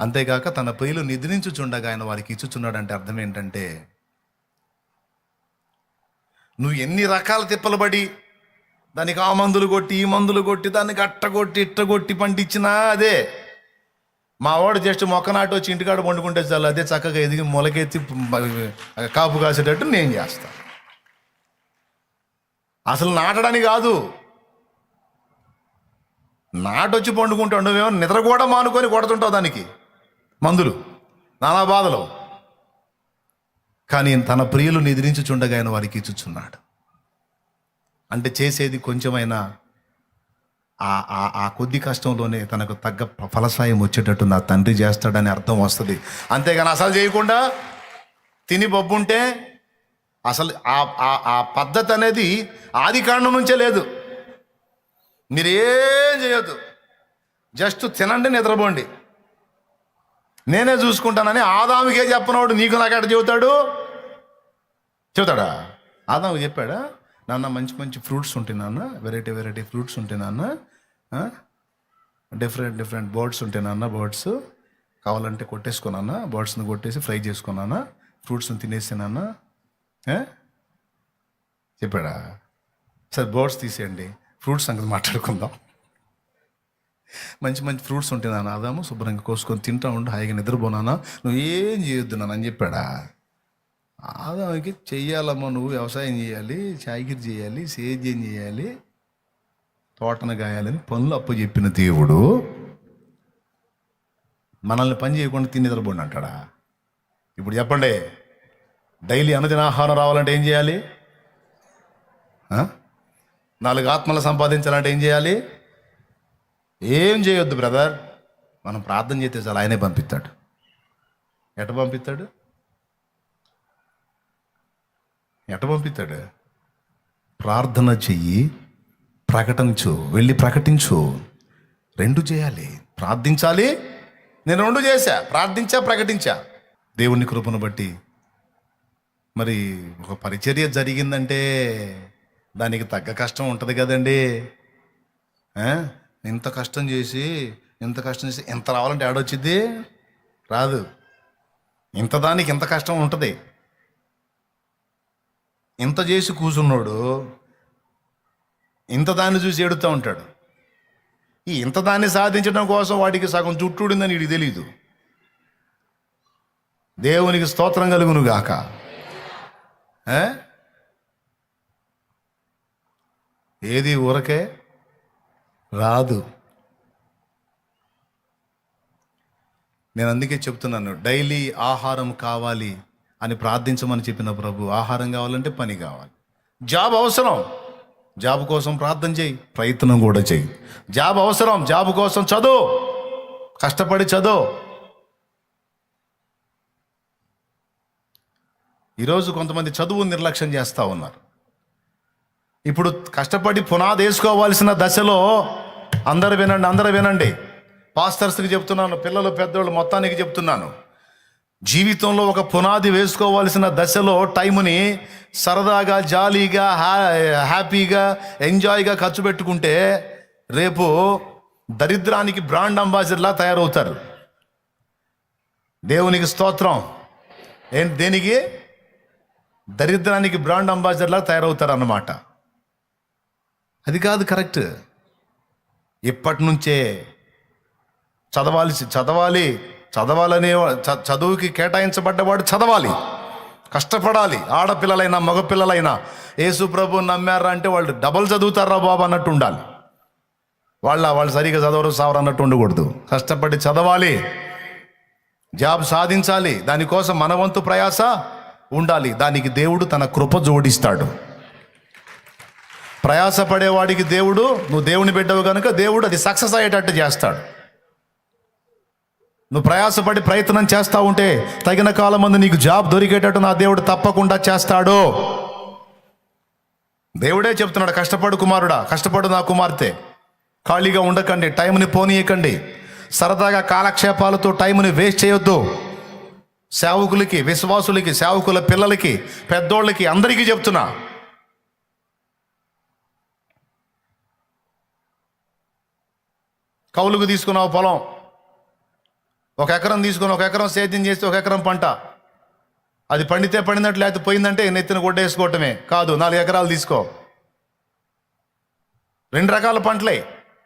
అంతేగాక తన ప్రియులు నిద్రించుచుండగా ఆయన వారికి ఇచ్చుచున్నాడంటే అర్థం ఏంటంటే, నువ్వు ఎన్ని రకాల తిప్పలు పడి దానికి ఆ మందులు కొట్టి ఈ మందులు కొట్టి దానికి అట్టగొట్టి ఇట్టగొట్టి పండించినా అదే. మా వాడు జస్ట్ మొక్క నాటి వచ్చి ఇంటికాడ వండుకుంటే చాలు, అదే చక్కగా ఎదిగి మొలకెత్తి కాపు కాసేటట్టు నేను చేస్తాను. అసలు నాటడానికి కాదు, నాటొచ్చి పండుకుంటావు. నువ్వేమో నిద్ర కూడా మానుకొని కొడుతుంటావు దానికి మందులు, నానా బాధలు. కానీ తన ప్రియులు నిద్రించుచుండగా ఆయన వారికి ఇచ్చుచున్నాడు. అంటే చేసేది కొంచెమైనా ఆ కొద్ది కష్టంలోనే తనకు తగ్గ ఫలసాయం వచ్చేటట్టు నా తండ్రి చేస్తాడని అర్థం వస్తుంది. అంతేగాని అసలు చేయకుండా తిని బొబ్బుంటే అసలు ఆ పద్ధతి అనేది ఆది కాండం నుంచే లేదు. మీరేం చేయొద్దు, జస్ట్ తినండి, నిద్రపోండి, నేనే చూసుకుంటానని ఆదాముకే చెప్పనోడు నీకు నాకెట చెబుతాడా? ఆదాము చెప్పాడా, నాన్న మంచి మంచి ఫ్రూట్స్ ఉంటాయి నాన్న, వెరైటీ వెరైటీ ఫ్రూట్స్ ఉంటాయి నాన్న, డిఫరెంట్ డిఫరెంట్ బర్డ్స్ ఉంటాయి నాన్న, బర్డ్స్ కావాలంటే కొట్టేసుకున్నాన్న, బర్డ్స్ని కొట్టేసి ఫ్రై చేసుకున్నానా, ఫ్రూట్స్ని తినేసానన్న చెప్పాడా? సరే బర్డ్స్ తీసేయండి, ఫ్రూట్స్ సంగతి మాట్లాడుకుందాం. మంచి మంచి ఫ్రూట్స్ ఉంటాయి నాన్న, ఆదాము శుభ్రంగా కోసుకొని తింటా ఉండు, హాయిగా నిద్రపోనానా, నువ్వు ఏం చేయొద్దు నాన్న అని చెప్పాడా? ఆదాముకి చెయ్యాలమ్మా, నువ్వు వ్యవసాయం చేయాలి, చాకిరి చేయాలి, సేద్యం చేయాలి, తోటను గాయాలని పనులు అప్పచెప్పిన దేవుడు మనల్ని పని చేయకుండా తిని నిద్రపోండి అంటాడా? ఇప్పుడు చెప్పండి, డైలీ అనుదిన ఆహారం రావాలంటే ఏం చేయాలి? 4 ఆత్మలు సంపాదించాలంటే ఏం చేయాలి? ఏం చేయొద్దు బ్రదర్, మనం ప్రార్థన చేస్తే చాలు, ఆయనే పంపిస్తాడు. ఎట పంపిస్తాడు? ప్రార్థన చెయ్యి, ప్రకటించు, వెళ్ళి ప్రకటించు. 2 చేయాలి. ప్రార్థించాలి, నేను 2 చేశా, ప్రార్థించా, ప్రకటించా. దేవుని కృపను బట్టి మరి ఒక పరిచర్య జరిగిందంటే దానికి తగ్గ కష్టం ఉంటుంది కదండి. ఇంత కష్టం చేసి ఎంత రావాలంటే ఆడొచ్చిద్ది? రాదు. ఇంత దానికి ఇంత కష్టం ఉంటుంది. ఇంత చేసి కూర్చున్నాడు ఇంత దాన్ని చూసి ఏడుతూ ఉంటాడు. ఈ ఇంత దాన్ని సాధించడం కోసం వాడికి సగం చుట్టూడిందని వీడికి తెలీదు. దేవునికి స్తోత్రం కలుగును గాక. ఏది ఊరకే రాదు. నేను అందుకే చెప్తున్నాను, డైలీ ఆహారం కావాలి అని ప్రార్థించమని చెప్పిన ప్రభు. ఆహారం కావాలంటే పని కావాలి. జాబ్ అవసరం, జాబ్ కోసం ప్రార్థన చేయి, ప్రయత్నం కూడా చేయి. జాబ్ అవసరం, జాబ్ కోసం చదువు, కష్టపడి చదువు. ఈరోజు కొంతమంది చదువు నిర్లక్ష్యం చేస్తూ ఉన్నారు. ఇప్పుడు కష్టపడి పునాది వేసుకోవాల్సిన దశలో అందరూ వినండి, పాస్టర్స్కి చెప్తున్నాను, పిల్లలు పెద్దోళ్ళు మొత్తానికి చెప్తున్నాను. జీవితంలో ఒక పునాది వేసుకోవాల్సిన దశలో టైంని సరదాగా, జాలీగా, హ్యాపీగా, ఎంజాయ్గా ఖర్చు పెట్టుకుంటే రేపు దరిద్రానికి బ్రాండ్ అంబాసిడర్లా తయారవుతారు. దేవునికి స్తోత్రం. దేనికి? దరిద్రానికి బ్రాండ్ అంబాసిడర్లా తయారవుతారు అన్నమాట. అది కాదు కరెక్ట్. ఇప్పటి నుంచే చదవాలనే చదువుకి కేటాయించబడ్డవాడు చదవాలి, కష్టపడాలి. ఆడపిల్లలైనా మగపిల్లలైనా యేసు ప్రభు నమ్మారా అంటే వాళ్ళు డబల్ చదువుతారా బాబు అన్నట్టు ఉండాలి. వాళ్ళు సరిగా చదవరు సావరు అన్నట్టు ఉండకూడదు. కష్టపడి చదవాలి, జాబ్ సాధించాలి. దానికోసం మన వంతు ప్రయాస ఉండాలి. దానికి దేవుడు తన కృప జోడిస్తాడు. ప్రయాసపడేవాడికి దేవుడు, నువ్వు దేవుని బిడ్డవు కనుక దేవుడు అది సక్సెస్ అయ్యేటట్టు చేస్తాడు. నువ్వు ప్రయాసపడి ప్రయత్నం చేస్తూ ఉంటే తగిన కాలం ముందు నీకు జాబ్ దొరికేటట్టు నా దేవుడు తప్పకుండా చేస్తాడు. దేవుడే చెప్తున్నాడు, కష్టపడు కుమారుడా, కష్టపడు నా కుమార్తె, ఖాళీగా ఉండకండి, టైంని పోనీయకండి, సరదాగా కాలక్షేపాలతో టైంని వేస్ట్ చేయొద్దు. సేవకులకి, విశ్వాసులకి, సేవకుల పిల్లలకి, పెద్దోళ్ళకి, అందరికీ చెప్తున్నా. కౌలుకు తీసుకున్నావు పొలం, ఒక ఎకరం తీసుకొని ఒక ఎకరం సేద్యం చేస్తే ఒక ఎకరం పంట, అది పండితే పండినట్లు లేకపోతే పోయిందంటే నెత్తిన గొడ్డేసుకోవటమే. కాదు, 4 ఎకరాలు తీసుకో, 2 రకాల పంటలే.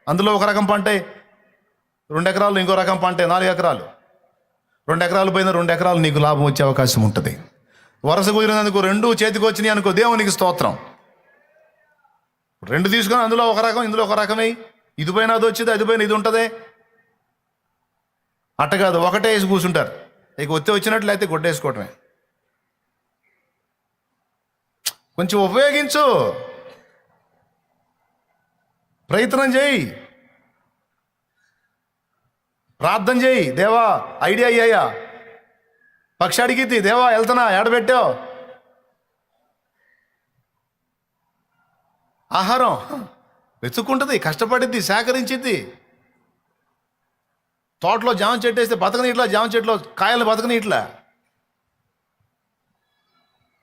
అందులో ఒక రకం పంటే 2 ఎకరాలు, ఇంకో రకం పంటే 4 ఎకరాలు. 2 ఎకరాలు పోయినా 2 ఎకరాలు నీకు లాభం వచ్చే అవకాశం ఉంటుంది. వరుస కుదిరినందుకు 2 చేతికి వచ్చినాయి అనుకో, దేవునికి స్తోత్రం. 2 తీసుకొని అందులో ఒక రకం, ఇందులో ఒక రకమే. ఇది పోయినా అది వచ్చింది, అది పోయినా ఇది ఉంటుంది. అట్ట కాదు, ఒకటే వేసి కూర్చుంటారు. ఇక వచ్చినట్లు అయితే గొడ్డేసుకోవటమే. కొంచెం ఉపయోగించు, ప్రయత్నం చేయి, ప్రార్థన చేయి. దేవా ఐడియా అయ్యాయా, పక్షి అడిగిద్ది, దేవా వెళ్తున్నా, ఏడబెట్టావు ఆహారం, వెతుక్కుంటుంది, కష్టపడిద్ది, సేకరించిద్ది. తోటలో జామ చెట్టు వేస్తే బతకనీట్లా, జామ చెట్టులో కాయలు బతకనీట్లా.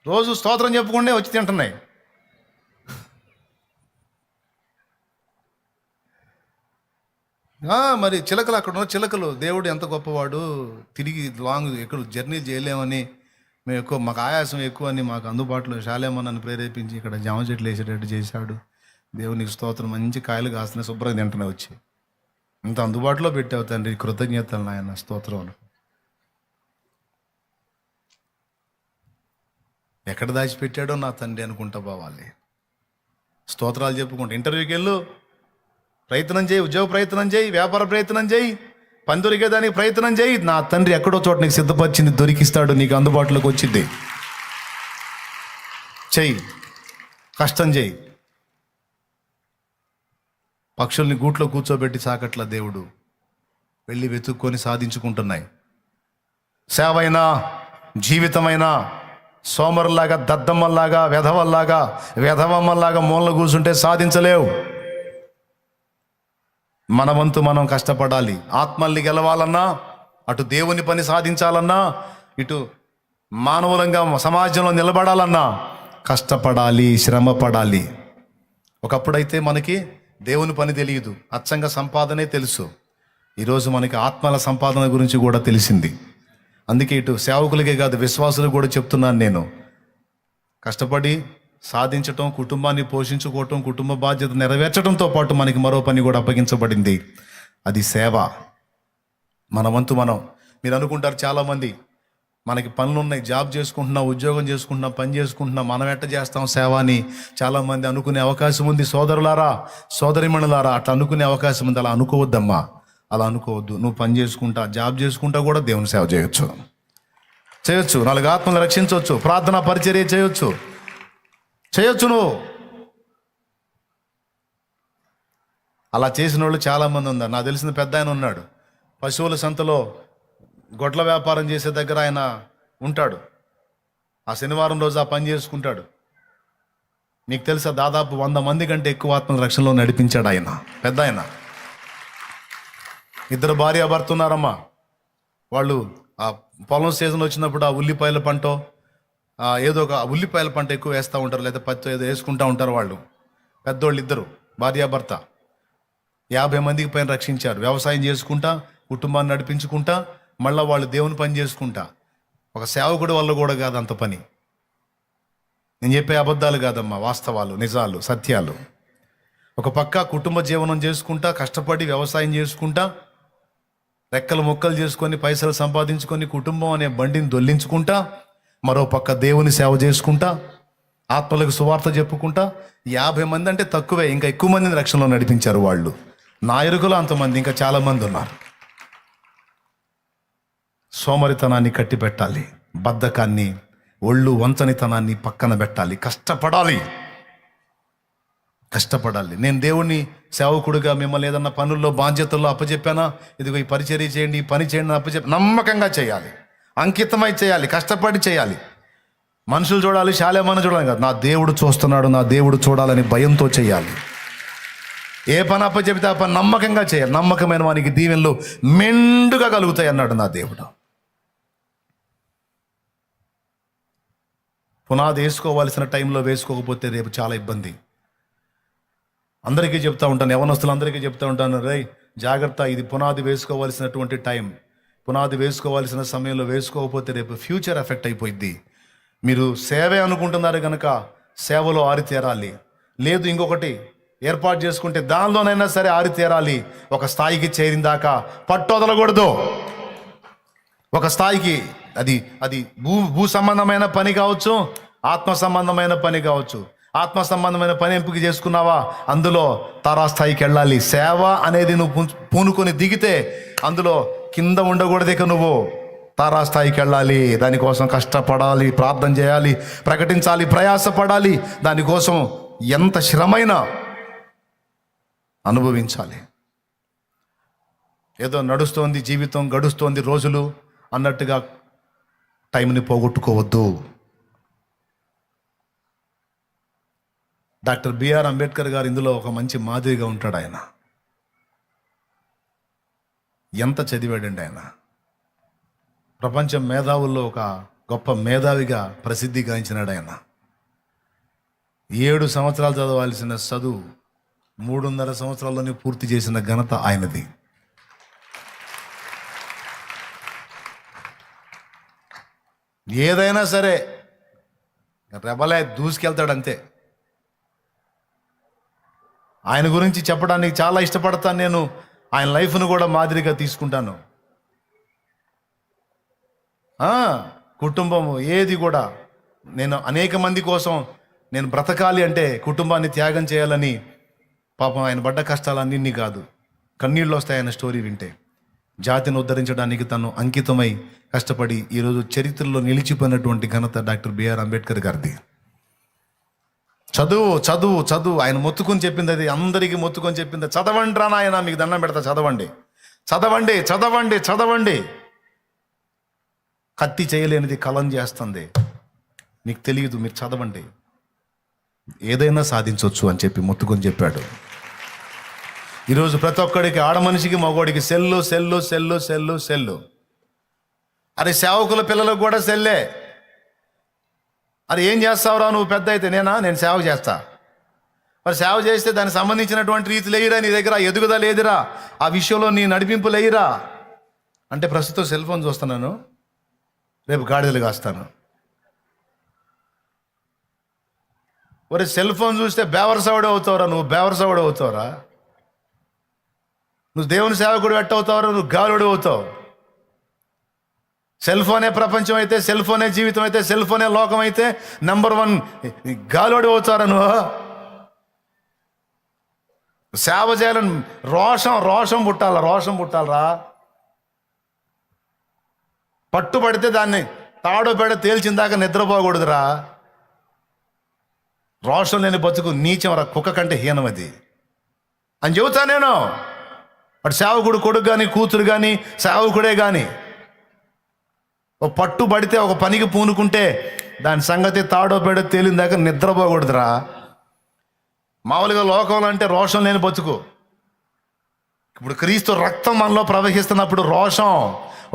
రోజు స్తోత్రం చెప్పుకుంటే వచ్చి తింటున్నాయి. మరి చిలకలు, అక్కడ ఉన్న చిలకలు, దేవుడు ఎంత గొప్పవాడు, తిరిగి లాంగ్ ఎక్కడ జర్నీ చేయలేమని మేము ఎక్కువ, మాకు ఆయాసం ఎక్కువ అని మాకు అందుబాటులో శాలేమన్నను ప్రేరేపించి ఇక్కడ జామ చెట్లు వేసేటట్టు చేశాడు. దేవునికి స్తోత్రం, మంచి కాయలు కాస్తున్నాయి, శుభ్రంగా తింటున్నాయి. వచ్చి ఇంత అందుబాటులో పెట్టావు తండ్రి, కృతజ్ఞతలు నాయన, స్తోత్రాలు. ఎక్కడ దాచిపెట్టాడో నా తండ్రి అనుకుంటా పోవాలి. స్తోత్రాలు చెప్పుకుంటా. ఇంటర్వ్యూకి వెళ్ళు, ప్రయత్నం చేయి, ఉద్యోగ ప్రయత్నం చేయి, వ్యాపార ప్రయత్నం చేయి, పని దొరికేదానికి ప్రయత్నం చేయి. నా తండ్రి ఎక్కడో చోట నీకు సిద్ధపరిచింది దొరికిస్తాడు, నీకు అందుబాటులోకి వచ్చింది. చెయ్యి, కష్టం చేయి. పక్షుల్ని గూట్లో కూర్చోబెట్టి సాకట్ల దేవుడు వెళ్ళి వెతుక్కొని సాధించుకుంటున్నాయి. సేవైనా జీవితమైనా సోమరులాగా, దద్దమ్మల్లాగా, వెధవమ్మల్లాగా మూలన కూర్చుంటే సాధించలేవు. మన వంతు మనం కష్టపడాలి. ఆత్మల్ని గెలవాలన్నా, అటు దేవుని పని సాధించాలన్నా, ఇటు మానవులంగా సమాజంలో నిలబడాలన్నా కష్టపడాలి, శ్రమ పడాలి. ఒకప్పుడైతే మనకి దేవుని పని తెలియదు, అచ్చంగా సంపాదనే తెలుసు. ఈరోజు మనకి ఆత్మల సంపాదన గురించి కూడా తెలిసింది. అందుకే ఇటు సేవకులకే కాదు, విశ్వాసులకు కూడా చెప్తున్నాను నేను, కష్టపడి సాధించటం, కుటుంబాన్ని పోషించుకోవటం, కుటుంబ బాధ్యత నెరవేర్చడంతో పాటు మనకి మరో పని కూడా అప్పగించబడింది, అది సేవ. మన వంతు మనం. మీరు అనుకుంటారు చాలామంది, మనకి పనులు ఉన్నాయి, జాబ్ చేసుకుంటున్నాం, ఉద్యోగం చేసుకుంటున్నాం, పని చేసుకుంటున్నాం, మనం ఎట్ట చేస్తాం సేవ అని చాలామంది అనుకునే అవకాశం ఉంది. సోదరులారా, సోదరిమణులారా, అట్లా అనుకునే అవకాశం ఉంది. అలా అనుకోవద్దమ్మా, అలా అనుకోవద్దు. నువ్వు పని చేసుకుంటా, జాబ్ చేసుకుంటా కూడా దేవుని సేవ చేయొచ్చు. 4 ఆత్మలు రక్షించవచ్చు, ప్రార్థనా పరిచర్య చేయొచ్చు. నువ్వు అలా చేసిన వాళ్ళు చాలామంది ఉన్నారు. నాకు తెలిసిన పెద్ద ఆయన ఉన్నాడు, పశువుల సంతలో గొడ్ల వ్యాపారం చేసే దగ్గర ఆయన ఉంటాడు. ఆ శనివారం రోజు ఆ పని చేసుకుంటాడు. నీకు తెలుసా, దాదాపు 100 మంది కంటే ఎక్కువ ఆత్మల రక్షణలో నడిపించాడు ఆయన, పెద్ద ఆయన. 2 భార్యాభర్త ఉన్నారమ్మా. వాళ్ళు ఆ పొలం సీజన్ వచ్చినప్పుడు ఆ ఉల్లిపాయల పంటో ఏదో ఒక ఉల్లిపాయల పంట ఎక్కువ వేస్తూ ఉంటారు, లేదా పత్తి ఏదో వేసుకుంటూ ఉంటారు. వాళ్ళు పెద్దోళ్ళు 2 భార్యాభర్త 50 మందికి పైన రక్షించారు. వ్యవసాయం చేసుకుంటా, కుటుంబాన్ని నడిపించుకుంటా, మళ్ళీ వాళ్ళు దేవుని పని చేసుకుంటా. ఒక సేవకుడి వల్ల కూడా కాదు అంత పని. నేను చెప్పే అబద్ధాలు కాదమ్మా, వాస్తవాలు, నిజాలు, సత్యాలు. ఒక పక్క కుటుంబ జీవనం చేసుకుంటా, కష్టపడి వ్యవసాయం చేసుకుంటా, రెక్కలు మొక్కలు చేసుకొని పైసలు సంపాదించుకొని కుటుంబం అనే బండిని దొల్లించుకుంటా, మరో పక్క దేవుని సేవ చేసుకుంటా, ఆత్మలకు సువార్త చెప్పుకుంటా. 50 మంది అంటే తక్కువే, ఇంకా ఎక్కువ మందిని రక్షణలో నడిపించారు వాళ్ళు. నా ఎరుకలో అంతమంది, ఇంకా చాలామంది ఉన్నారు. సోమరితనాన్ని కట్టిపెట్టాలి, బద్ధకాన్ని, ఒళ్ళు వంచనితనాన్ని పక్కన పెట్టాలి. కష్టపడాలి. నేను దేవుని సేవకుడిగా మిమ్మల్ని ఏదన్నా పనుల్లో బాధ్యతల్లో అప్పచెప్పానా, ఇదిగో ఈ పరిచర్య చేయండి, ఈ పని చేయండి అప్పచెప్పి నమ్మకంగా చేయాలి, అంకితమై చేయాలి, కష్టపడి చేయాలి. మనుషులు చూడాలి, శాలేమని చూడాలి కాదు, నా దేవుడు చూస్తున్నాడు, నా దేవుడు చూడాలని భయంతో చేయాలి. ఏ పని అప్పచెప్తే ఆ పని నమ్మకంగా చేయాలి. నమ్మకమైన వానికి దీవెనలు మెండుగా కలుగుతాయి అన్నాడు నా దేవుడు. పునాది వేసుకోవాల్సిన టైంలో వేసుకోకపోతే రేపు చాలా ఇబ్బంది. అందరికీ చెప్తా ఉంటాను, యవనస్తులందరికీ చెప్తా ఉంటాను, రే జాగ్రత్త, ఇది పునాది వేసుకోవాల్సినటువంటి టైం. పునాది వేసుకోవాల్సిన సమయంలో వేసుకోకపోతే రేపు ఫ్యూచర్ ఎఫెక్ట్ అయిపోయింది. మీరు సేవే అనుకుంటున్నారు కనుక సేవలో ఆరితేరాలి. లేదు ఇంకొకటి ఏర్పాటు చేసుకుంటే దానిలోనైనా సరే ఆరితేరాలి. ఒక స్థాయికి చేరిన దాకా పట్టు వదలకూడదు. ఒక స్థాయికి అది అది భూ సంబంధమైన పని కావచ్చు, ఆత్మ సంబంధమైన పని కావచ్చు. ఆత్మ సంబంధమైన పని ఎంపిక చేసుకున్నావా, అందులో తారాస్థాయికి వెళ్ళాలి. సేవ అనేది నువ్వు పూనుకొని దిగితే అందులో కింద ఉండకూడదు. ఇక నువ్వు తారాస్థాయికి వెళ్ళాలి. దానికోసం కష్టపడాలి, ప్రార్థన చేయాలి, ప్రకటించాలి, ప్రయాసపడాలి. దానికోసం ఎంత శ్రమైనా అనుభవించాలి. ఏదో నడుస్తోంది జీవితం, గడుస్తోంది రోజులు అన్నట్టుగా టైంని పోగొట్టుకోవద్దు. డాక్టర్ బిఆర్ అంబేద్కర్ గారు ఇందులో ఒక మంచి మాదిరిగా ఉంటాడు. ఆయన ఎంత చదివాడండి ఆయన. ప్రపంచ మేధావుల్లో ఒక గొప్ప మేధావిగా ప్రసిద్ధి గాంచినాడు ఆయన. 7 సంవత్సరాలు చదవాల్సిన చదువు 3.5 సంవత్సరాల్లోనే పూర్తి చేసిన ఘనత ఆయనది. ఏదైనా సరే రెబలే దూసుకెళ్తాడు అంతే. ఆయన గురించి చెప్పడానికి చాలా ఇష్టపడతాను నేను. ఆయన లైఫ్ను కూడా మాదిరిగా తీసుకుంటాను. కుటుంబం ఏది కూడా నేను అనేక మంది కోసం నేను బ్రతకాలి అంటే కుటుంబాన్ని త్యాగం చేయాలని, పాపం ఆయన పడ్డ కష్టాలన్నీ కాదు, కన్నీళ్ళు వస్తాయి ఆయన స్టోరీ వింటే. జాతిని ఉద్ధరించడానికి తను అంకితమై కష్టపడి ఈరోజు చరిత్రలో నిలిచిపోయినటువంటి ఘనత డాక్టర్ బిఆర్ అంబేద్కర్ గారిది. చదువు చదువు చదువు ఆయన మొత్తుకొని చెప్పింది అది, అందరికీ మొత్తుకొని చెప్పింది. చదవండి రా నాయన, మీకు దండం పెడతా, చదవండి చదవండి చదవండి చదవండి. కత్తి చేయలేనిది కలం చేస్తుంది, మీకు తెలియదు, మీరు చదవండి, ఏదైనా సాధించవచ్చు అని చెప్పి మొత్తుకొని చెప్పాడు. ఈరోజు ప్రతి ఒక్కడికి, ఆడ మనిషికి మగోడికి cell cell cell cell cell. అరే సేవకుల పిల్లలకు కూడా సెల్లే. అది ఏం చేస్తావురా నువ్వు పెద్ద అయితే? నేను సేవ చేస్తా. మరి సేవ చేస్తే దానికి సంబంధించినటువంటి రీతి లేయిరా, నీ దగ్గర ఎదుగుదల లేదురా, ఆ విషయంలో నీ నడిపింపు లేయిరా అంటే ప్రస్తుతం సెల్ ఫోన్ చూస్తున్నాను, రేపు గాడిదలు కాస్తాను. మరి సెల్ ఫోన్ చూస్తే బేవరసవాడు అవుతావురా, నువ్వు బేవరసవాడు అవుతావురా. నువ్వు దేవుని సేవకుడు ఎట్టవుతావురా, నువ్వు గాలుడు అవుతావు. సెల్ ఫోనే ప్రపంచం అయితే, సెల్ ఫోనే జీవితం అయితే, సెల్ ఫోనే లోకం అయితే నెంబర్ 1 గాలోడు అవుతారా నువ్వు? సేవ చేయాలని రోషం పుట్టాలరా. పట్టుబడితే దాన్ని తాడు పెడ తేల్చిందాక నిద్రపోకూడదురా. రోషం లేని బతుకు నీచంరా, కుక్క కంటే హీనమది అని చెబుతా నేను. అటు సేవకుడు కొడుకు కానీ కూతురు కానీ సేవకుడే కానీ ఒక పట్టుబడితే, ఒక పనికి పూనుకుంటే దాని సంగతి తాడో పేడో తేలిందాక నిద్రపోకూడదురా. మామూలుగా లోకంలో అంటే రోషం లేని బతుకు. ఇప్పుడు క్రీస్తు రక్తం మనలో ప్రవహిస్తున్నప్పుడు రోషం,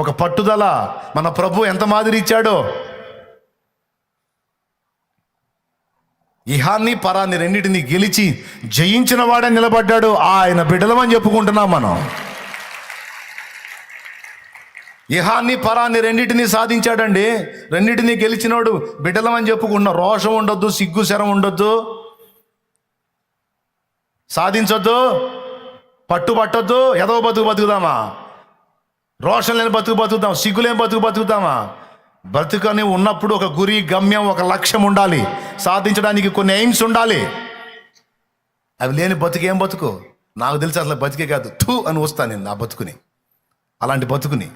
ఒక పట్టుదల. మన ప్రభు ఎంత మాదిరి ఇచ్చాడో. ఇహాన్ని పరాన్ని రెండింటిని గెలిచి జయించిన వాడే నిలబడ్డాడు. ఆయన బిడ్డలమని చెప్పుకుంటున్నాం మనం. ఇహాన్ని పరాన్ని రెండింటినీ సాధించాడండి. రెండింటినీ గెలిచినోడు బిడ్డలమని చెప్పుకుంటున్నాం. రోషం ఉండొద్దు, సిగ్గు శరం ఉండొద్దు, సాధించొద్దు, పట్టొద్దు. ఎదవ బతుకుదామా? రోషం లేని బతుకుదాం, సిగ్గులేని బతుకుదామా? బ్రతుకని ఉన్నప్పుడు ఒక గురి, గమ్యం, ఒక లక్ష్యం ఉండాలి. సాధించడానికి కొన్ని ఎయిమ్స్ ఉండాలి. అవి లేని బతుకేం బతుకు? నాకు తెలిసి అసలు బతికే కాదు, థూ అని వస్తాను నేను నా బతుకుని. అలాంటి బతుకుని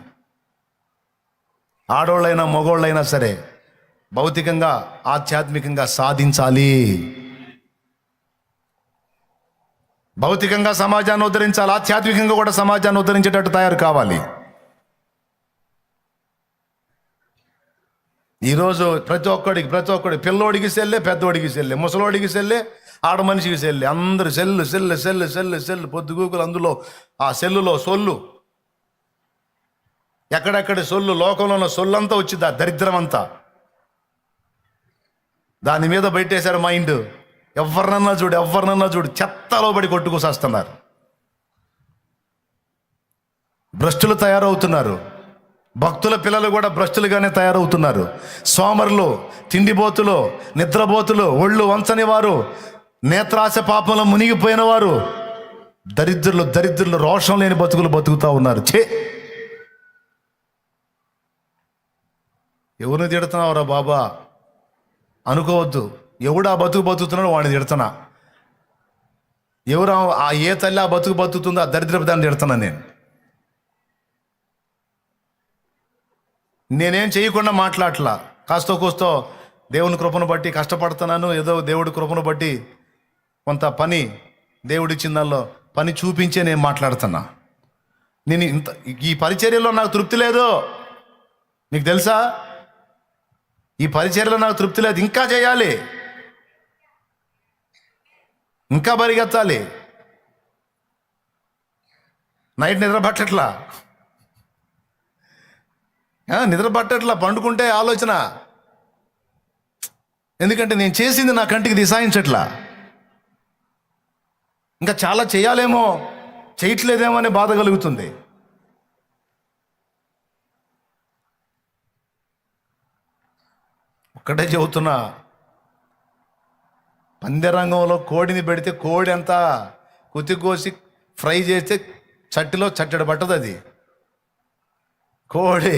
ఆడోళ్ళైనా మగోళ్ళైనా సరే భౌతికంగా ఆధ్యాత్మికంగా సాధించాలి. భౌతికంగా సమాజాన్ని ఉద్ధరించాలి, ఆధ్యాత్మికంగా కూడా సమాజాన్ని ఉద్ధరించేటట్టు తయారు కావాలి. ఈరోజు ప్రతి ఒక్కడికి పిల్లోడికి సెల్లే, పెద్దోడికి సెల్లే, ముసలోడికి సెల్లే, ఆడ మనిషికి సెల్లే. అందరూ సెల్లు పొద్దుగూకులు. అందులో ఆ సెల్లులో సొల్లు, ఎక్కడెక్కడ సొల్లు, లోకంలో ఉన్న సొల్లంతా వచ్చింది, ఆ దరిద్రం అంతా దాని మీద పెట్టేశారు మైండ్. ఎవరినన్నా చూడు చెత్తలో పడి కొట్టుకొస్తున్నారు. భ్రష్టులు తయారవుతున్నారు. భక్తుల పిల్లలు కూడా భ్రష్టులుగానే తయారవుతున్నారు. సోమరులు, తిండిబోతులు, నిద్రబోతులు, ఒళ్ళు వంచని వారు, నేత్రాశ పాపంలో మునిగిపోయిన వారు, దరిద్రులు రోషం లేని బతుకులు బతుకుతూ ఉన్నారు. ఎవరిని తిడుతున్నావురా బాబా అనుకోవద్దు. ఎవడు ఆ బతుకు బతుకుతున్నాడు వాడిని తిడుతున్నా. ఎవరు ఏ తల్లి ఆ బతుకు బతుకుతుందో ఆ దరిద్రపు దాన్ని తిడుతున్నా. నేనేం చేయకుండా మాట్లాడట్లా. కాస్తో కూస్తో దేవుని కృపను బట్టి కష్టపడుతున్నాను. ఏదో దేవుడి కృపను బట్టి కొంత పని దేవుడిచ్చిన దానిలో పని చూపించే నేను మాట్లాడుతున్నా. నేను ఈ పరిచర్యలో నాకు తృప్తి లేదు. మీకు తెలుసా, ఈ పరిచర్యలో నాకు తృప్తి లేదు. ఇంకా చేయాలి, ఇంకా పరిగెత్తాలి. నైట్ నిద్ర పట్టట్లా, పండుకుంటే ఆలోచన. ఎందుకంటే నేను చేసింది నా కంటికి దిశాయించట్లా. ఇంకా చాలా చేయాలేమో, చేయట్లేదేమో అనే బాధ కలుగుతుంది. ఒక్కటే చెబుతున్నా, పందెరంగంలో కోడిని పెడితే కోడి అంతా కోసి ఫ్రై చేస్తే చట్టిలో చట్టెడు పట్టదు. అది కోడి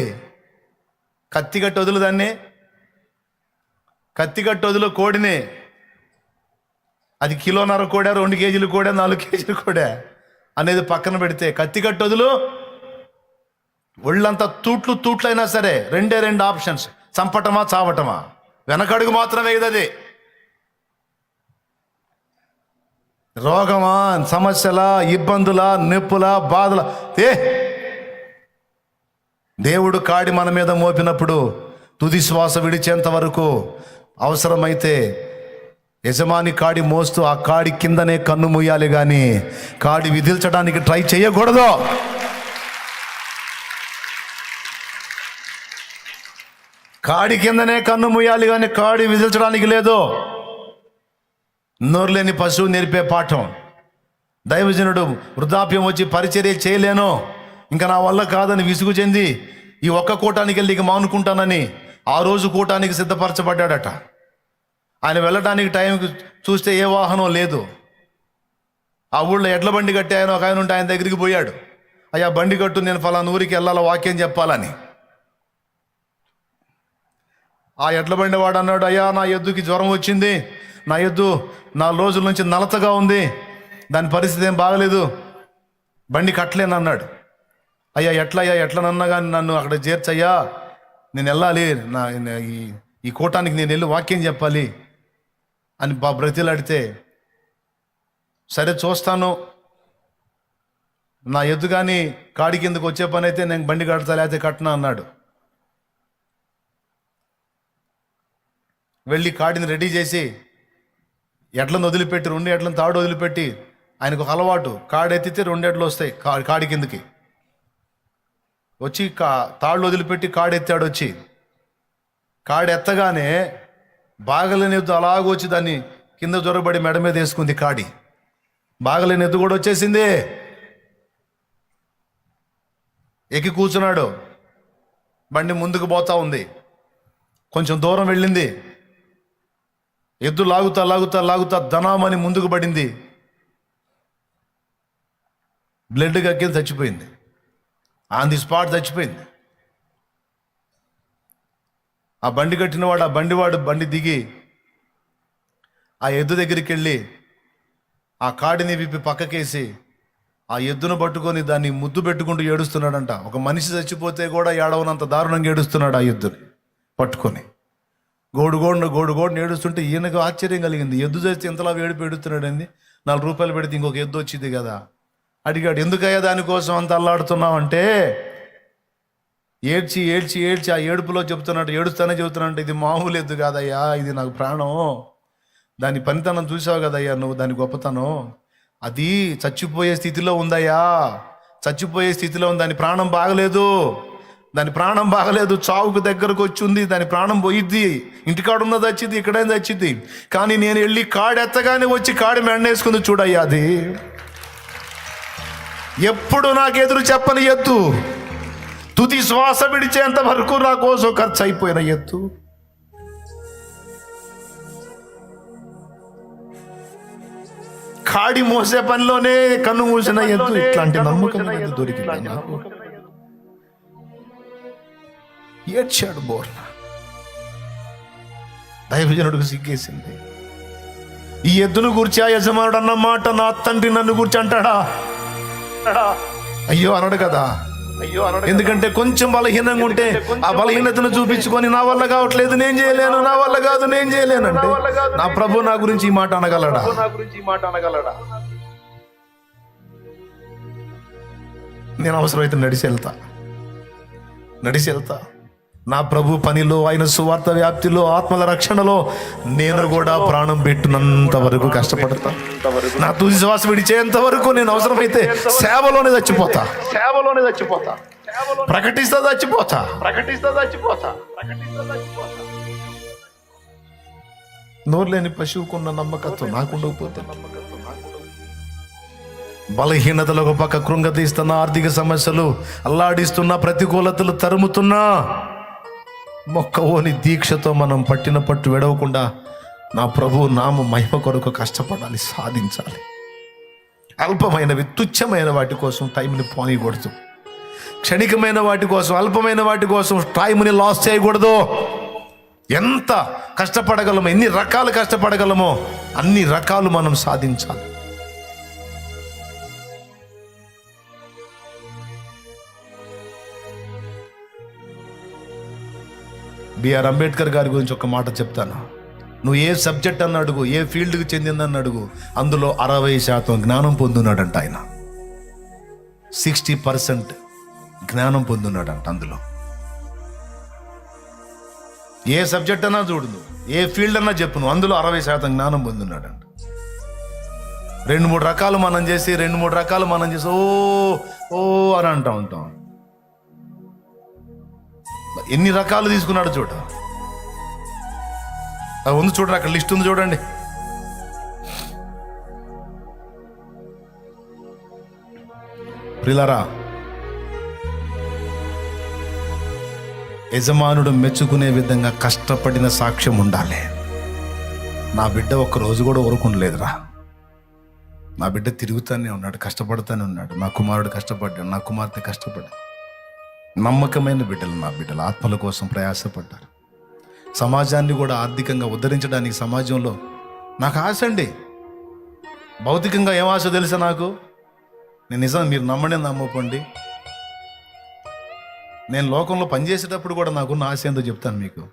కత్తిగట్టు వదులు, దాన్ని కత్తిగట్టు వదులు కోడిని. అది 1.5 కిలో కోడా, 2 కేజీలు కోడా, 4 కేజీలు కోడా అనేది పక్కన పెడితే, కత్తిగట్టు వదులు ఒళ్ళంతా తూట్లైనా సరే 2 ఆప్షన్స్, చంపటమా చావటమా. వెనకడుగు మాత్రం వేయదది. రోగమా, సమస్యల, ఇబ్బందుల, నొప్పుల, బాధల దేవుడు కాడి మన మీద మోపినప్పుడు తుది శ్వాస విడిచేంత వరకు అవసరమైతే యజమాని కాడి మోస్తూ ఆ కాడి కిందనే కన్ను మూయాలి, కానీ కాడి విదిల్చడానికి ట్రై చేయకూడదు. కాడి కిందనే కన్ను మూయాలి, కానీ కాడి విదిల్చడానికి లేదు. నోరు లేని పశువు నేర్పే పాఠం. దైవజనుడు వృద్ధాప్యం వచ్చి పరిచర్య చేయలేను, ఇంకా నా వల్ల కాదని విసుగు చెంది ఈ ఒక్క కూటానికి వెళ్ళి ఇక మానుకుంటానని ఆ రోజు కూటానికి సిద్ధపరచబడ్డాడట. ఆయన వెళ్ళడానికి టైంకి చూస్తే ఏ వాహనం లేదు. ఆ ఊళ్ళో ఎడ్ల బండి కట్టి ఆయన ఒక ఆయన ఉంటే ఆయన దగ్గరికి పోయాడు. అయ్యా బండి కట్టు, నేను ఫలానా ఊరికి వెళ్ళాలా, వాక్యం చెప్పాలని. ఆ ఎడ్ల బండి వాడు అన్నాడు, అయ్యా నా ఎద్దుకి జ్వరం వచ్చింది, నా ఎద్దు 4 రోజుల నుంచి నలతగా ఉంది, దాని పరిస్థితి ఏం బాగలేదు, బండి కట్టలేను అన్నాడు. అయ్యా ఎట్లనన్నా కానీ నన్ను అక్కడ చేర్చయ్యా, నేను వెళ్ళాలి, ఈ కూటానికి నేను వెళ్ళి వాక్యం చెప్పాలి అని బ్రతిలాడితే, సరే చూస్తాను, నా ఎద్దు కానీ కాడి కిందకు వచ్చే పని అయితే నేను బండి కడతా, లేకపోతే కట్టనా అన్నాడు. వెళ్ళి కాడిని రెడీ చేసి ఎడ్లను వదిలిపెట్టి 2 ఎడ్లను తాడు వదిలిపెట్టి, ఆయనకు ఒక అలవాటు, కాడు ఎత్తితే 2 ఎడ్లు వస్తాయి కాడి కిందకి వచ్చి, తాళ్ళు వదిలిపెట్టి కాడు ఎత్తాడు. వచ్చి కాడు ఎత్తగానే బాగలేని ఎద్దు అలాగొచ్చి దాన్ని కింద జొరబడి మెడ మీద వేసుకుంది. కాడి బాగలేని ఎద్దు కూడా వచ్చేసింది. ఎక్కి కూర్చున్నాడు. బండి ముందుకు పోతా ఉంది. కొంచెం దూరం వెళ్ళింది. ఎద్దు లాగుతా ధనామని ముందుకు పడింది. బ్లడ్ గక్కింది, చచ్చిపోయింది. ఆన్ ది స్పాట్ చచ్చిపోయింది. ఆ బండి కట్టినవాడు, ఆ బండి దిగి ఆ ఎద్దు దగ్గరికి వెళ్ళి ఆ కాడిని విప్పి పక్కకేసి ఆ ఎద్దును పట్టుకొని దాన్ని ముద్దు పెట్టుకుంటూ ఏడుస్తున్నాడంట. ఒక మనిషి చచ్చిపోతే కూడా ఏడవనంత దారుణంగా ఏడుస్తున్నాడు ఆ ఎద్దుని పట్టుకొని. గోడుగోడుని ఏడుస్తుంటే ఈయనకు ఆశ్చర్యం కలిగింది. ఎద్దు చేస్తే ఇంతలా ఏడుపు ఏడుస్తున్నాడండి, 4 రూపాయలు పెడితే ఇంకొక ఎద్దు వచ్చింది కదా. అడిగాడు, ఎందుకయ్యా దానికోసం అంత అల్లాడుతున్నావంటే, ఏడ్చి ఆ ఏడుపులో చెబుతున్నాడు, ఇది మామూలు ఎద్దు కాదయ్యా, ఇది నాకు ప్రాణం, దాని పనితనం చూసావు కదయ్యా నువ్వు, దాని గొప్పతనం, అది చచ్చిపోయే స్థితిలో ఉందయ్యా, ఉంది, దాని ప్రాణం బాగలేదు, చావుకు దగ్గరకు వచ్చి ఉంది, దాని ప్రాణం పోయిద్ది, ఇంటికాడ ఉన్నది వచ్చింది, ఇక్కడైనా వచ్చింది, కానీ నేను వెళ్ళి కాడెత్తగానే వచ్చి కాడి మెండేసుకుంది చూడయ్యా, అది ఎప్పుడు నాకు ఎదురు చెప్పని ఎద్దు, తుది శ్వాస విడిచేంత వరకు నా కోసం ఖర్చు అయిపోయిన ఎత్తు, కాడి మోసే పనిలోనే కన్ను మూసిన ఎత్తు, ఇట్లాంటి నమ్మకమైనది దొరికింది నాకు. ఏడ్చాడు బోర్న. దైవజనుడికి సిగ్గేసింది. ఈ ఎద్దును గూర్చి ఆ యజమానుడు అన్న మాట నా తండ్రి నన్ను గూర్చి అంటాడా? అయ్యో అనడు కదా. ఎందుకంటే కొంచెం బలహీనంగా ఉంటే ఆ బలహీనతను చూపించుకొని నా వల్ల కావట్లేదు, నేను చేయలేను, నా వల్ల కాదు, నేను చేయలేను అంటే నా ప్రభు నా గురించి ఈ మాట అనగలడా? నేను అవసరమైతే నడిచి వెళ్తా. నా ప్రభు పనిలో, ఆయన సువార్త వ్యాప్తిలో, ఆత్మల రక్షణలో నేను కూడా ప్రాణం పెట్టినంత వరకు కష్టపడతా. నా తుది శ్వాస విడిచేంత వరకు నేను అవసరమైతే సేవలోనే చచ్చిపోతా. ప్రకటిస్తా చచ్చిపోతా. నోరు లేని పశువుకున్న నమ్మకత్వం నాకుండకపోతే, బలహీనతలు ఒక పక్క కృంగతీస్తున్న, ఆర్థిక సమస్యలు అల్లాడిస్తున్న, ప్రతికూలతలు తరుముతున్నా, మొక్కవోని దీక్షతో మనం పట్టిన పట్టు విడవకుండా నా ప్రభు నామ మహిమ కొరకు కష్టపడాలి, సాధించాలి. అల్పమైనవి, తుచ్చమైన వాటి కోసం టైంని పోనీయకూడదు. క్షణికమైన వాటి కోసం, అల్పమైన వాటి కోసం టైంని లాస్ చేయకూడదు. ఎంత కష్టపడగలమో, ఎన్ని రకాలు కష్టపడగలమో అన్ని రకాలు మనం సాధించాలి. బిఆర్ అంబేద్కర్ గారి గురించి ఒక మాట చెప్తాను. నువ్వు ఏ సబ్జెక్ట్ అన్న అడుగు, ఏ ఫీల్డ్కి చెందిందని అడుగు, అందులో 60% జ్ఞానం పొందున్నాడంట ఆయన. 60% జ్ఞానం పొందున్నాడంట అందులో. ఏ సబ్జెక్ట్ అన్నా చూడు, ఏ ఫీల్డ్ అన్నా చెప్పు, నువ్వు అందులో 60% జ్ఞానం పొందున్నాడంట. 2-3 రకాలు మనం చేసి ఓ అని అంటూ ఉంటాం. ఎన్ని రకాలు తీసుకున్నాడు చూడ. అది ఉంది చూడండి, అక్కడ లిస్ట్ ఉంది చూడండి. ప్రియులారా, యజమానుడు మెచ్చుకునే విధంగా కష్టపడిన సాక్ష్యం ఉండాలి. నా బిడ్డ ఒక్కరోజు కూడా ఊరుకుండలేదురా. నా బిడ్డ తిరుగుతానే ఉన్నాడు, కష్టపడుతూనే ఉన్నాడు. నా కుమారుడు కష్టపడ్డాడు, నా కుమార్తె కష్టపడ్డాడు. నమ్మకమైన బిడ్డలు, నా బిడ్డలు ఆత్మల కోసం ప్రయాసపడ్డారు. సమాజాన్ని కూడా ఆర్థికంగా ఉద్ధరించడానికి సమాజంలో నాకు ఆశ అండి. భౌతికంగా ఏం ఆశ తెలుసా నాకు? నేను నిజం, మీరు నమ్మకండి, నేను లోకంలో పనిచేసేటప్పుడు కూడా నాకున్న ఆశ ఏందో చెప్తాను మీకు.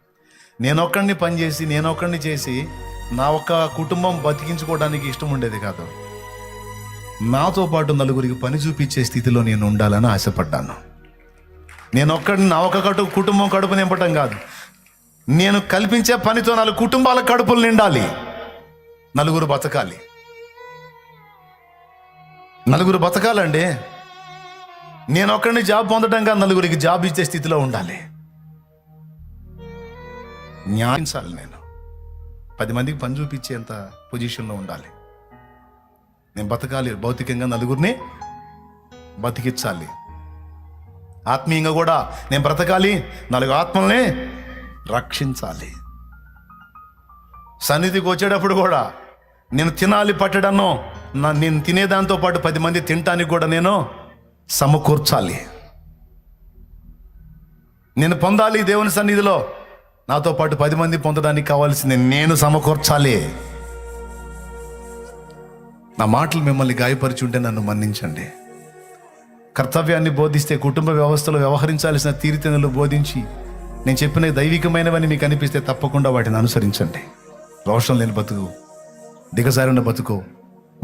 నేనొక్కడిని పనిచేసి, నేనొక్కడిని చేసి నా ఒక్క కుటుంబం బతికించుకోవడానికి ఇష్టం ఉండేది కాదు. నాతో పాటు నలుగురికి పని చూపించే స్థితిలో నేను ఉండాలని ఆశపడ్డాను. నేను ఒక్కడిని, నా ఒక కుటుంబం కడుపు నింపటం కాదు, నేను కల్పించే పనితో 4 కుటుంబాల కడుపులు నిండాలి. నలుగురు బతకాలండి. నేను ఒక్కడిని జాబ్ పొందడం కాదు, నలుగురికి జాబ్ ఇచ్చే స్థితిలో ఉండాలి. న్యాయించాలి. నేను 10 మందికి పని చూపించేంత పొజిషన్లో ఉండాలి. నేను బతకాలి, భౌతికంగా నలుగురిని బతికించాలి. ఆత్మీయంగా కూడా నేను బ్రతకాలి, 4 ఆత్మల్ని రక్షించాలి. సన్నిధికి వచ్చేటప్పుడు కూడా నేను తినాలి, పట్టడన్నో నేను తినేదాంతో పాటు 10 మంది తినటానికి కూడా నేను సమకూర్చాలి. నేను పొందాలి దేవుని సన్నిధిలో, నాతో పాటు 10 మంది పొందడానికి కావాల్సింది నేను సమకూర్చాలి. నా మాటలు మిమ్మల్ని గాయపరిచి ఉంటే నన్ను మన్నించండి. కర్తవ్యాన్ని బోధిస్తే, కుటుంబ వ్యవస్థలో వ్యవహరించాల్సిన తీరుతెన్నులు బోధించి నేను చెప్పిన దైవికమైనవని మీకు అనిపిస్తే తప్పకుండా వాటిని అనుసరించండి. రోషం లేని బతుకు, దిగజారిన బతుకు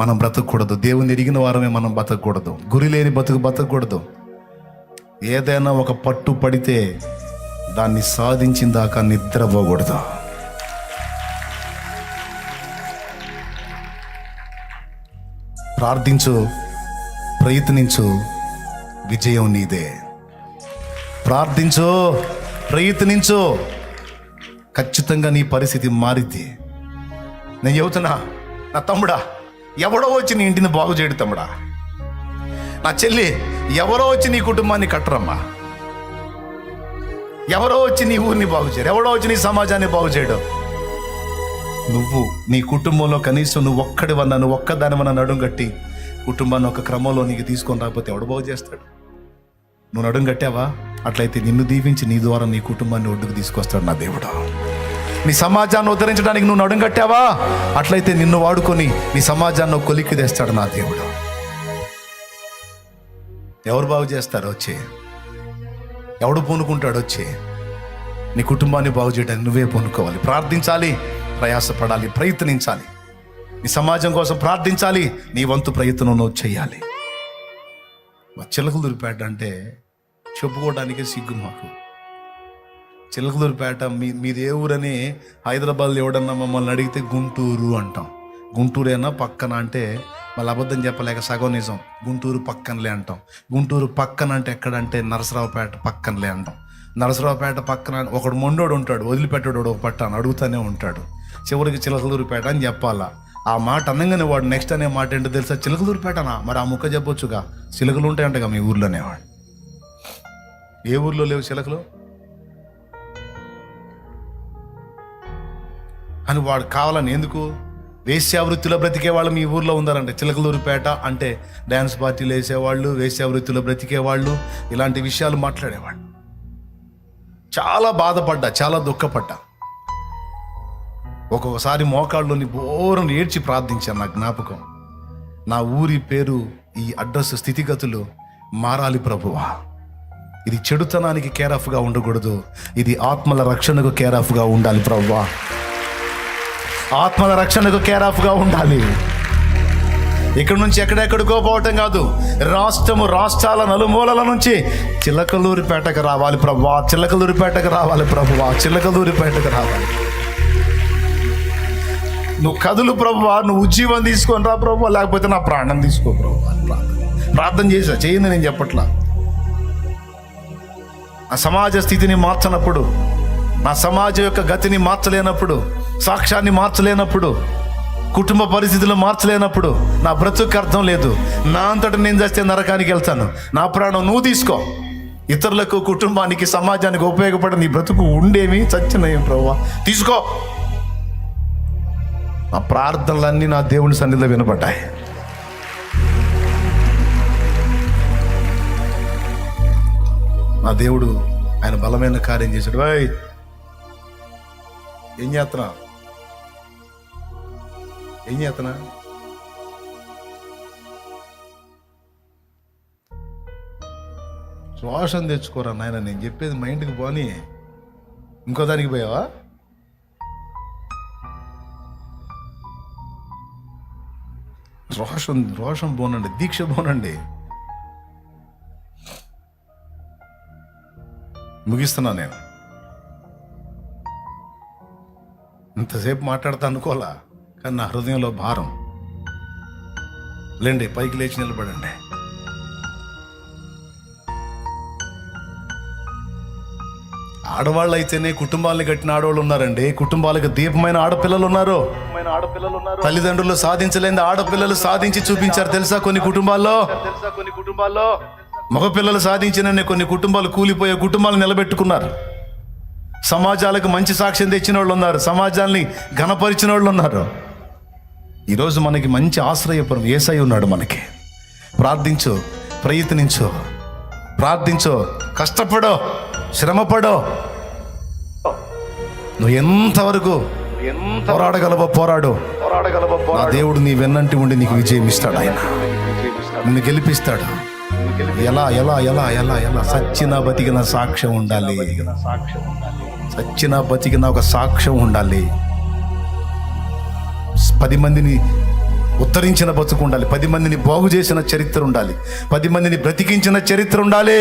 మనం బ్రతకూడదు. దేవుని ఎరిగిన వారమే మనం బతకూడదు. గురి లేని బతుకు బతకూడదు. ఏదైనా ఒక పట్టు పడితే దాన్ని సాధించిన దాకా నిద్రపోకూడదు. ప్రార్థించు, ప్రయత్నించు, విజయం నీదే. ప్రార్థించు, ప్రయత్నించు, ఖచ్చితంగా నీ పరిస్థితి మారిద్ది. నేను చెబుతున్నా, నా తమ్ముడా, ఎవడో వచ్చి నీ ఇంటిని బాగు చేయడు తమ్ముడా. నా చెల్లి, ఎవరో వచ్చి నీ కుటుంబాన్ని కట్టరమ్మా. ఎవరో వచ్చి నీ ఊరిని బాగు చేయడు, ఎవడో వచ్చి నీ సమాజాన్ని బాగు చేయడం. నువ్వు నీ కుటుంబంలో కనీసం నువ్వు ఒక్కడివన్నా, నువ్వు ఒక్కదానివన్నా నడుం కట్టి కుటుంబాన్ని ఒక క్రమంలో నీకు తీసుకొని రాకపోతే ఎవడు బాగు చేస్తాడు? నువ్వు నడుం కట్టావా? అట్లయితే నిన్ను దీవించి నీ ద్వారా నీ కుటుంబాన్ని ఒడ్డుకు తీసుకొస్తాడు నా దేవుడు. నీ సమాజాన్ని ఉద్ధరించడానికి నువ్వు నడుం కట్టావా? అట్లయితే నిన్ను వాడుకొని నీ సమాజాన్ని ఒక కొలిక్కి తెస్తాడు నా దేవుడు. ఎవరు బాగు చేస్తారు? వచ్చే ఎవడు పూనుకుంటాడు? వచ్చే నీ కుటుంబాన్ని బాగు చేయడానికి నువ్వే పూనుకోవాలి, ప్రార్థించాలి, ప్రయాసపడాలి, ప్రయత్నించాలి, నీ సమాజం కోసం ప్రార్థించాలి, నీ వంతు ప్రయత్నం నువ్వు చేయాలి. చిలకలూరిపేట అంటే చెప్పుకోవడానికే సిగ్గు మాకు. చిలకలూరిపేట మీది ఏ ఊరని హైదరాబాద్లో ఎవడన్నా మమ్మల్ని అడిగితే గుంటూరు అంటాం. గుంటూరేనా పక్కన అంటే మళ్ళీ అబద్ధం చెప్పలేక సగం నిజం, గుంటూరు పక్కనలే అంటాం. గుంటూరు పక్కన అంటే ఎక్కడంటే నరసరావుపేట పక్కనలే అంటాం. నరసరావుపేట పక్కన ఒకడు మొండోడు ఉంటాడు, వదిలిపెట్టాడు ఒక పట్టాను అడుగుతూనే ఉంటాడు. చివరికి చిలకలూరిపేట అని చెప్పాలా. ఆ మాట అనగానే వాడు నెక్స్ట్ అనే మాట ఏంటో తెలుసా? చిలకలూరిపేటనా? మరి ఆ ముక్క చెప్పొచ్చుగా, చిలకలు ఉంటాయంటగా మీ ఊర్లోనే. వాడు ఏ ఊర్లో లేవు చిలకలు అని వాడు కావాలని ఎందుకు? వేశ్యావృత్తిలో బ్రతికే వాళ్ళు మీ ఊర్లో ఉండాలంటే. చిలకలూరిపేట అంటే డ్యాన్స్ పార్టీలు వేసేవాళ్ళు, వేశ్యావృత్తిలో బ్రతికేవాళ్ళు, ఇలాంటి విషయాలు మాట్లాడేవాళ్ళు. చాలా బాధపడ్డా, చాలా దుఃఖపడ్డా. ఒక్కొక్కసారి మోకాళ్ళలోని బోరను ఏడ్చి ప్రార్థించాను. నా జ్ఞాపకం, నా ఊరి పేరు, ఈ అడ్రస్, స్థితిగతులు మారాలి ప్రభువా. ఇది చెడుతనానికి కేర్ ఆఫ్గా ఉండకూడదు, ఇది ఆత్మల రక్షణకు కేర్ ఆఫ్గా ఉండాలి ప్రభువా. ఆత్మల రక్షణకు కేర్ ఆఫ్గా ఉండాలి. ఇక్కడ నుంచి ఎక్కడెక్కడికో పోవటం కాదు, రాష్ట్రాల నలుమూలల నుంచి చిలకలూరిపేటకు రావాలి ప్రభువా, చిలకలూరిపేటకు రావాలి ప్రభువా, చిలకలూరిపేటకు రావాలి. నువ్వు కదులు ప్రభువా, నువ్వు ఉజ్జీవం తీసుకొని రా ప్రభువా, లేకపోతే నా ప్రాణం తీసుకో ప్రభువా. ప్రార్థన చేసా, చేయండి నేను చెప్పట్లా. ఆ సమాజ స్థితిని మార్చనప్పుడు, నా సమాజం యొక్క గతిని మార్చలేనప్పుడు, సాక్ష్యాన్ని మార్చలేనప్పుడు, కుటుంబ పరిస్థితులు మార్చలేనప్పుడు నా బ్రతుకు అర్థం లేదు. నా అంతటా నేను చేస్తే నరకానికి వెళ్తాను. నా ప్రాణం నువ్వు తీసుకో. ఇతరులకు, కుటుంబానికి, సమాజానికి ఉపయోగపడే నీ బ్రతుకు ఉండేమి చచ్చినయం ప్రభువా, తీసుకో. నా ప్రార్థనలన్నీ నా దేవుని సన్నిధిలో వినపడ్డాయి. నా దేవుడు ఆయన బలమైన కార్యం చేశాడు. ఏం చేస్తున్నా? ఏం చేస్తున్నా? శ్వాసం తెచ్చుకోరా నాయన, నేను చెప్పేది మైండ్కి పోనీ. ఇంకో దానికి పోయావా? రోషం పోనండి, దీక్ష పోనండి. ముగిస్తున్నా నేను. ఇంతసేపు మాట్లాడతా అనుకోలా, కానీ నా హృదయంలో భారం. లేండి, పైకి లేచి నిలబడండి. ఆడవాళ్ళు అయితేనే కుటుంబాలను కట్టిన ఆడవాళ్ళు ఉన్నారండి. కుటుంబాలకు దీపమైన ఆడపిల్లలు ఉన్నారు. తల్లిదండ్రులు సాధించలేని ఆడపిల్లలు సాధించి చూపించారు తెలుసా కొన్ని కుటుంబాల్లో. మగపిల్లలు సాధించిన కొన్ని కుటుంబాలు కూలిపోయే కుటుంబాలు నిలబెట్టుకున్నారు. సమాజాలకు మంచి సాక్ష్యం తెచ్చిన వాళ్ళు ఉన్నారు, సమాజాన్ని ఘనపరిచిన వాళ్ళు ఉన్నారు. ఈరోజు మనకి మంచి ఆశ్రయపురం యేసయ్య ఉన్నాడు మనకి. ప్రార్థించు, ప్రయత్నించు, ప్రార్థించు, కష్టపడో, శ్రమపడో. నువ్వు ఎంతవరకు పోరాడగలవో పోరాడు. నా దేవుడు నీ వెన్నంటి ఉండి నీకు విజయం ఇస్తాడు. ఆయన నిన్ను గెలిపిస్తాడు. ఎలా ఎలా ఎలా ఎలా ఎలా సచ్చిన బతికిన సాక్ష్యం ఉండాలి. సచ్చిన బతికిన ఒక సాక్ష్యం ఉండాలి. 10 మందిని ఉత్తరించిన బతుకు ఉండాలి. 10 మందిని బాగు చేసిన చరిత్ర ఉండాలి. 10 మందిని బ్రతికించిన చరిత్ర ఉండాలి.